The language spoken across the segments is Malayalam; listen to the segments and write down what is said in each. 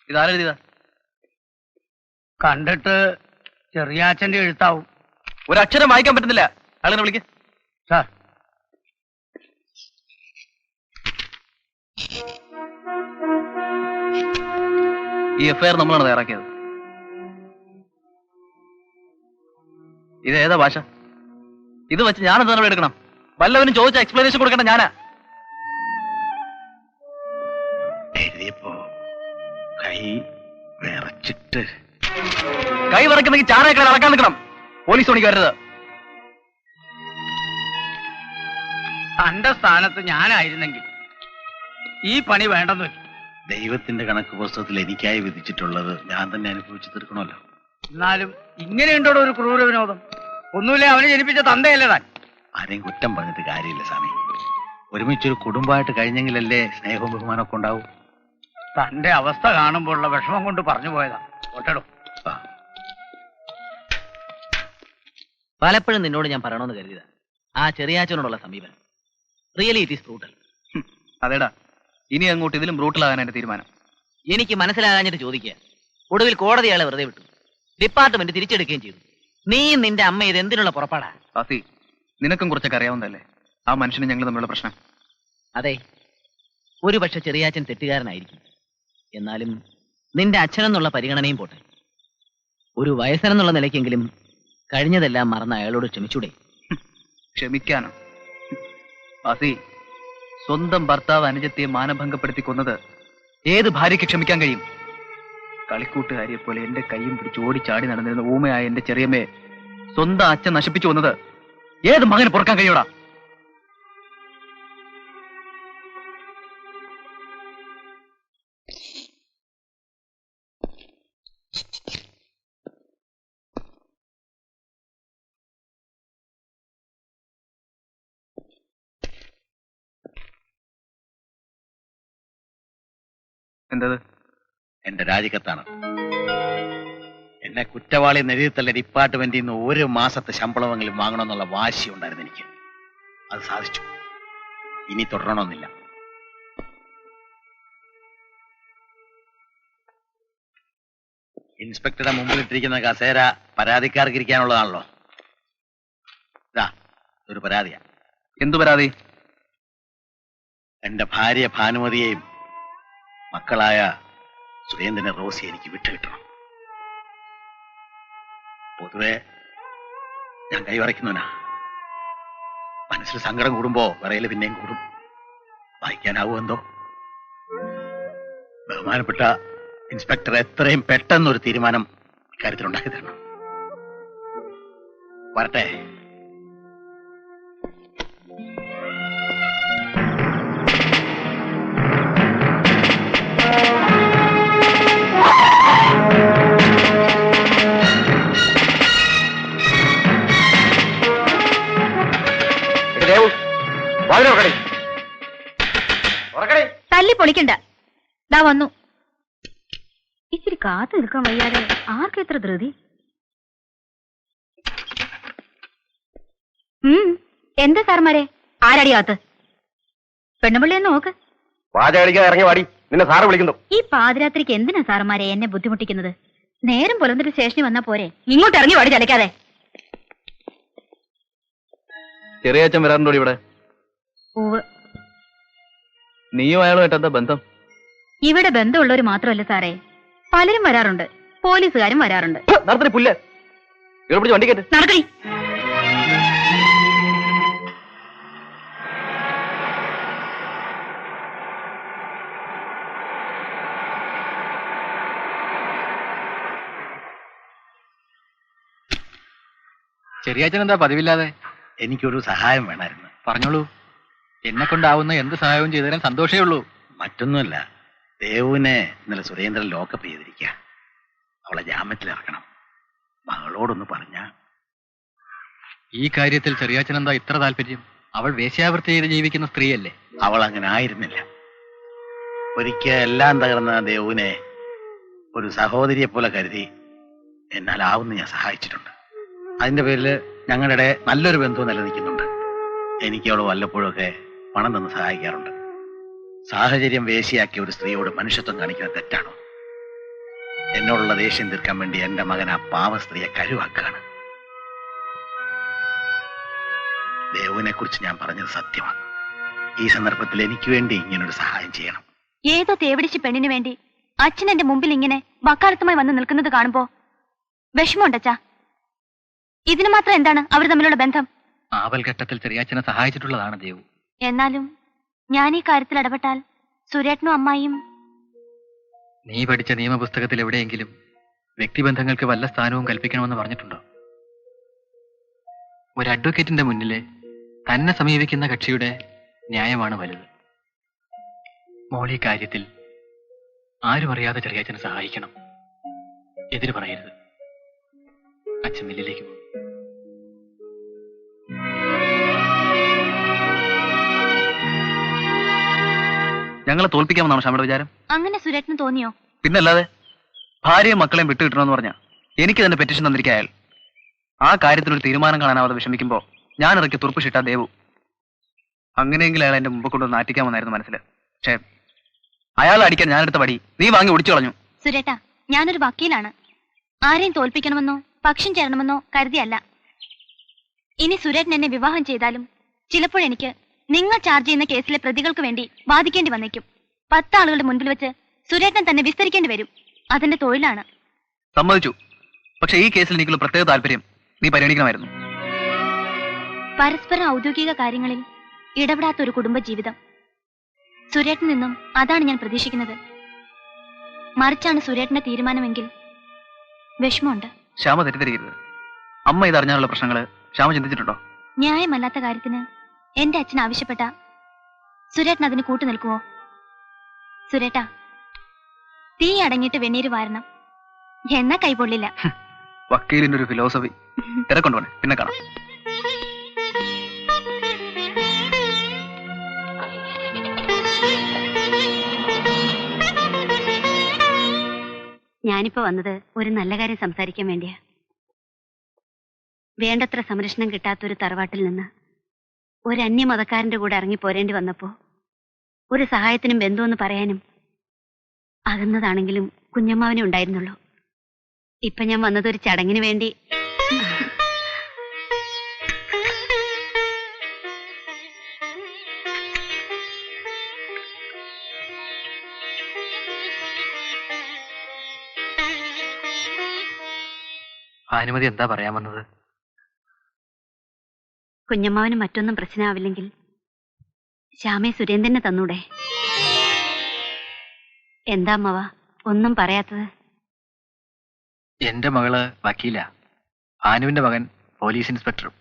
ഇതാരെഴുതിയതാ? കണ്ടിട്ട് ചെറിയാച്ചന്റെ എഴുത്താവും. ഒരക്ഷരം വായിക്കാൻ പറ്റുന്നില്ല. ആളിനെ വിളിക്ക് സാർ. ഈ എഫ്ഐആർ നമ്മളാണ് തയ്യാറാക്കിയത്. ഇത് ഏതാ ഭാഷ? ഇത് വെച്ച് ഞാൻ എന്താ എടുക്കണം? വല്ലവനും ചോദിച്ച എക്സ്പ്ലനേഷൻ കൊടുക്കേണ്ട ഞാനാ. എഴുതിയപ്പോ കൈ വിറച്ചിട്ട്. കൈ വിറയ്ക്കുന്നെങ്കിൽ ചാറേക്കളെ അടക്കാൻ നിൽക്കണം. പോലീസ് പണിക്ക് വരരുത്. തന്റെ സ്ഥാനത്ത് ഞാനായിരുന്നെങ്കിൽ ഈ പണി വേണ്ടെന്ന് വെച്ചു. ദൈവത്തിന്റെ കണക്ക് പുസ്തകത്തിൽ എനിക്കായി വിധിച്ചിട്ടുള്ളത് ഞാൻ തന്നെ അനുഭവിച്ചു തീർക്കണമല്ലോ. എന്നാലും ഇങ്ങനെയുണ്ടോ ഒരു ക്രൂര വിനോദം? ഒന്നുമില്ല, അവനെ ജനിപ്പിച്ച തന്തയല്ലേ താൻ. ആരെയും കുറ്റം പറഞ്ഞിട്ട് കാര്യമില്ല സ്വാമി. ഒരുമിച്ചൊരു കുടുംബമായിട്ട് കഴിഞ്ഞെങ്കിലല്ലേ സ്നേഹവും ബഹുമാനമൊക്കെ ഉണ്ടാവും. തന്റെ അവസ്ഥ കാണുമ്പോഴുള്ള വിഷമം കൊണ്ട് പറഞ്ഞു പോയതാ. ഒട്ടടോ. പലപ്പോഴും നിന്നോട് ഞാൻ പറയണമെന്ന് കരുതിയതാ ആ ചെറിയാച്ചനോടുള്ള സമീപനം. Really it is brutal. അതേടാ, ഇനി അങ്ങോട്ട് ഇതിലും ബ്രൂട്ടലാകാൻ എന്റെ തീരുമാനം. എനിക്ക് മനസ്സിലാകാഞ്ഞിട്ട് ചോദിക്കുക. ഒടുവിൽ കോടതി അയാളെ വെറുതെ വിട്ടു. ഡിപ്പാർട്ട്മെന്റ് തിരിച്ചെടുക്കുകയും ചെയ്തു. നീയും നിന്റെ അമ്മ ഇത് എന്തിനുള്ള പുറപ്പാടാ? ആസി, നിനക്കും കുറച്ചൊക്കെ അറിയാവുന്നതല്ലേ ആ മനുഷ്യന് ഞങ്ങൾ തമ്മിലുള്ള പ്രശ്നം. അതെ, ഒരു പക്ഷെ ചെറിയാച്ചൻ തെറ്റുകാരനായിരിക്കും. എന്നാലും നിന്റെ അച്ഛനെന്നുള്ള പരിഗണനയും പോട്ടെ. ഒരു വയസ്സനെന്നുള്ള നിലയ്ക്കെങ്കിലും കഴിഞ്ഞതെല്ലാം മറന്ന് അയാളോട് ക്ഷമിച്ചൂടെ? ക്ഷമിക്കാനോ? ആസി, സ്വന്തം ഭർത്താവ് അനുജത്തെ മാനഭംഗപ്പെടുത്തി കൊന്നത് ഏത് ഭാര്യയ്ക്ക് ക്ഷമിക്കാൻ കഴിയും? കളിക്കൂട്ടുകാരിയെ പോലെ എന്റെ കൈയും പിടിച്ച് ഓടിച്ചാടി നടന്നിരുന്ന ഊമയായ എന്റെ ചെറിയമ്മയെ സ്വന്തം അച്ഛൻ നശിപ്പിച്ചു വന്നത് ഏത് മകന് പൊറുക്കാൻ കഴിയൂടാ? എന്തത്? എന്റെ രാജിക്കത്താണ്. എന്നെ കുറ്റവാളി നെഴുതിത്തള്ള ഡിപ്പാർട്ട്മെന്റിൽ നിന്ന് ഒരു മാസത്തെ ശമ്പളമെങ്കിലും വാങ്ങണമെന്നുള്ള വാശി ഉണ്ടായിരുന്നു എനിക്ക്. അത് സാധിച്ചു. ഇനി തുടരണമെന്നില്ല. ഇൻസ്പെക്ടറുടെ മുമ്പിലിട്ടിരിക്കുന്ന കസേര പരാതിക്കാർക്ക് ഇരിക്കാനുള്ളതാണല്ലോ. ഇതാ ഒരു പരാതിയാ. എന്തു പരാതി? എന്റെ ഭാര്യ ഭാനുമതിയെയും മക്കളായ സുരേന്ദ്രനെ റോസി എനിക്ക് വിട്ടുകിട്ടണം. പൊതുവെ ഞാൻ കൈവറയ്ക്കുന്നവനാ. മനസ്സിൽ സങ്കടം കൂടുമ്പോ വിറയല് പിന്നെയും കൂടും. വായിക്കാനാവോ എന്തോ. ബഹുമാനപ്പെട്ട ഇൻസ്പെക്ടർ എത്രയും പെട്ടെന്നൊരു തീരുമാനം ഇക്കാര്യത്തിൽ ഉണ്ടാക്കി തരണം. വരട്ടെ. തല്ലി പൊളിക്കണ്ട. ദാ വന്നു. ഇച്ചിരി കാത്തു നിൽക്കാൻ വയ്യാതെ ആർക്കും എത്ര ധൃതി? എന്താ സാർമാരെ? ആരടിയാത്ത്? പെണ്ണുപിള്ളി എന്ന് നോക്ക്. ഇറങ്ങി വാടി, നിന്നെ സാറ് വിളിക്കുന്നു. ഈ പാതിരാത്രിക്ക് എന്തിനാ സാർമാരെ എന്നെ ബുദ്ധിമുട്ടിക്കുന്നത്? നേരം പുലർന്നിട്ട് സ്റ്റേഷനിൽ വന്നാ പോരെ? ഇങ്ങോട്ട് ഇറങ്ങി വാടി ചലക്കാതെ. ചെറിയാച്ചൻ വരാറുണ്ടോ ഇവിടെ? നീയും അയാളുമായിട്ട് എന്താ ബന്ധം? ഇവിടെ ബന്ധമുള്ളവർ മാത്രമല്ല സാറേ, പലരും വരാറുണ്ട്. പോലീസുകാരും വരാറുണ്ട്. പുല്ല് വണ്ടി കേട്ട് നടക്കണി. ചെറിയാച്ചൻ എന്താ പതിവില്ലാതെ? എനിക്കൊരു സഹായം വേണമായിരുന്നു. പറഞ്ഞോളൂ. എന്നെ കൊണ്ടാവുന്ന എന്ത് സഹായവും ചെയ്തു തരാൻ സന്തോഷമേ ഉള്ളൂ. മറ്റൊന്നുമല്ല, ദേവുവിനെ ഇന്നലെ സുരേന്ദ്രൻ ലോക്കപ്പ് ചെയ്തിരിക്കുക. അവളെ ജാമ്യത്തിൽ ഇറക്കണം. മകളോടൊന്ന് പറഞ്ഞ. ഈ കാര്യത്തിൽ ചെറിയാച്ചൻ എന്താ ഇത്ര താല്പര്യം? അവൾ വേശ്യാവൃത്തി ചെയ്ത് ജീവിക്കുന്ന സ്ത്രീയല്ലേ? അവൾ അങ്ങനെ ആയിരുന്നില്ല. ഒരിക്കൽ എല്ലാം തകർന്ന ദേവുവിനെ ഒരു സഹോദരിയെ പോലെ കരുതി എന്നാലാവുന്ന ഞാൻ സഹായിച്ചിട്ടുണ്ട്. അതിന്റെ പേരിൽ ഞങ്ങളുടെ നല്ലൊരു ബന്ധവും നിലനിൽക്കുന്നുണ്ട്. എനിക്ക് അവൾ വല്ലപ്പോഴൊക്കെ പണം തന്ന് സഹായിക്കാറുണ്ട്. സാഹചര്യം വേശിയാക്കിയ ഒരു സ്ത്രീയോട് മനുഷ്യത്വം കാണിക്കുന്നത് തെറ്റാണോ? എന്നോടുള്ള ദേഷ്യം തീർക്കാൻ വേണ്ടി എന്റെ മകൻ ആ പാവ സ്ത്രീയെ കരുവാക്കാണ്. ദേവുവിനെ കുറിച്ച് ഞാൻ പറഞ്ഞത് സത്യമാണ്. ഈ സന്ദർഭത്തിൽ എനിക്ക് വേണ്ടി ഇങ്ങനൊരു സഹായം ചെയ്യണം. ഏതോ തേവിടിച്ച് പെണ്ണിന് വേണ്ടി അച്ഛൻ എന്റെ മുമ്പിൽ ഇങ്ങനെ വക്കാലത്തുമായി വന്ന് നിൽക്കുന്നത് കാണുമ്പോ വിഷമമുണ്ടച്ചാ. ഇതിന് മാത്രം എന്താണ് അവർ തമ്മിലുള്ള ബന്ധം? ആപൽഘട്ടത്തിൽ ചെറിയാച്ചനെ സഹായിച്ചിട്ടുള്ളതാണ് ദേവു. എന്നാലും ഞാൻ ഈ കാര്യത്തിൽ ഇടപെട്ടാൽ സുരേട്ടനും അമ്മായിയും... നീ പഠിച്ച നിയമപുസ്തകത്തിൽ എവിടെയെങ്കിലും വ്യക്തിബന്ധങ്ങൾക്ക് വല്ല സ്ഥാനവും കൽപ്പിക്കണമെന്ന് പറഞ്ഞിട്ടുണ്ടോ? ഒരു അഡ്വക്കേറ്റിന്റെ മുന്നിലെ തന്നെ സമീപിക്കുന്ന കക്ഷിയുടെ ന്യായമാണ് വലുത്. മോളി കാര്യത്തിൽ ആരും അറിയാതെ ചെറിയാച്ചനെ സഹായിക്കണം. എതിര് പറയരുത്. അച്ഛൻ മില്ലിലേക്ക് പോകും. ഞങ്ങളെ തോൽപ്പിക്കാമെന്നാണ് ക്ഷമയുടെ വിചാരം? അങ്ങനെ സുരേട്ടന് തോന്നിയോ? പിന്നല്ലാതെ. ഭാര്യയും മക്കളെയും വിട്ടുകിട്ടണമെന്ന് പറഞ്ഞാ എനിക്ക് തന്നെ പെറ്റീഷൻ തന്നിരിക്കുക അയാൾ. ആ കാര്യത്തിൽ ഒരു തീരുമാനം കാണാനാവാതെ വിഷമിക്കുമ്പോ ഞാൻ ഇറക്കി തുറപ്പിച്ചിട്ടാ ദേവു. അങ്ങനെയെങ്കിലും അയാൾ എന്റെ മുമ്പ് കൊണ്ട് നാറ്റിക്കാമെന്നായിരുന്നു മനസ്സിൽ. പക്ഷേ അയാൾ അടിക്കാൻ ഞാനെടുത്ത പടി നീ വാങ്ങി ഒടിച്ചു കളഞ്ഞു. സുരേട്ടാ, ഞാനൊരു വക്കീലാണ്. ആരെയും തോൽപ്പിക്കണമെന്നോ പക്ഷം ചേരണമെന്നോ കരുതിയല്ല. ഇനി സുരേട്ടൻ എന്നെ വിവാഹം ചെയ്താലും ചിലപ്പോഴെനിക്ക് നിങ്ങൾ ചാർജ് ചെയ്യുന്ന കേസിലെ പ്രതികൾക്ക് വേണ്ടി വാദിക്കേണ്ടി വന്നേക്കും. 10 ആളുകളുടെ മുൻപിൽ വെച്ച് സുരേട്ടൻ തന്നെ വിസ്തരിക്കേണ്ടി വരും. അതെന്റെ തൊഴിലാണ്. സമ്മതിച്ചു. പക്ഷെ ഈ കേസിൽ എനിക്കുള്ള പ്രത്യേക താല്പര്യം നീ പരിഗണിക്കണമായിരുന്നു. പരസ്പരം ഔദ്യോഗിക കാര്യങ്ങളിൽ ഇടപെടാത്ത ഒരു കുടുംബജീവിതം. സുരേട്ടൻ നിന്നും അതാണ് ഞാൻ പ്രതീക്ഷിക്കുന്നത്. മറിച്ചാണ് സുരേട്ടന്റെ തീരുമാനമെങ്കിൽ വിഷമമുണ്ട്. ശ്യാമ തെറ്റിദ്ധരിക്കരുത്. അമ്മ ഇതറിഞ്ഞാലുള്ള പ്രശ്നങ്ങള് ശ്യാമ ചിന്തിച്ചിട്ടുണ്ടോ? ന്യായമല്ലാത്ത കാര്യത്തിന് എന്റെ അച്ഛൻ ആവശ്യപ്പെട്ട സുരേട്ടൻ അതിന് കൂട്ടു നിൽക്കുവോ? സുരേട്ടാ, തീ അടങ്ങിയിട്ട് വെണ്ണീര് വാരണം. എന്നാ കൈപൊള്ളില്ല. വക്കീലിന്റെ ഒരു ഫിലോസഫി. തിരക്കൊണ്ടുപോണേ, പിന്നെ കാണാം. ഞാനിപ്പോ വന്നത് ഒരു നല്ല കാര്യം സംസാരിക്കാൻ വേണ്ടിയാ. വേണ്ടത്ര സംരക്ഷണം കിട്ടാത്തൊരു തറവാട്ടിൽ നിന്ന് ഒരു അന്യമതക്കാരന്റെ കൂടെ ഇറങ്ങി പോരേണ്ടി വന്നപ്പോ ഒരു സഹായത്തിനും ബന്ധുവെന്ന് പറയാനും അകന്നതാണെങ്കിലും കുഞ്ഞമ്മാവനെ ഉണ്ടായിരുന്നുള്ളൂ. ഇപ്പൊ ഞാൻ വന്നത് ഒരു ചടങ്ങിന് വേണ്ടി. ഭാനുമതി എന്താ പറയാൻ വന്നത്? കുഞ്ഞമ്മാവന് മറ്റൊന്നും പ്രശ്നമാവില്ലെങ്കിൽ ശ്യാമയെ സുരേന്ദ്രനെ തന്നൂടെ? എന്താ അമ്മവ ഒന്നും പറയാത്തത്? എന്റെ മകള് വക്കീല, ഭാനുവിന്റെ മകൻ പോലീസ് ഇൻസ്പെക്ടറും.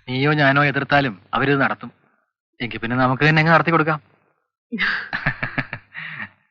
നീയോ ഞാനോ എതിർത്താലും അവരിത് നടത്തും. എങ്കിൽ പിന്നെ നമുക്ക് തന്നെ അങ്ങ് നടത്തി കൊടുക്കാം.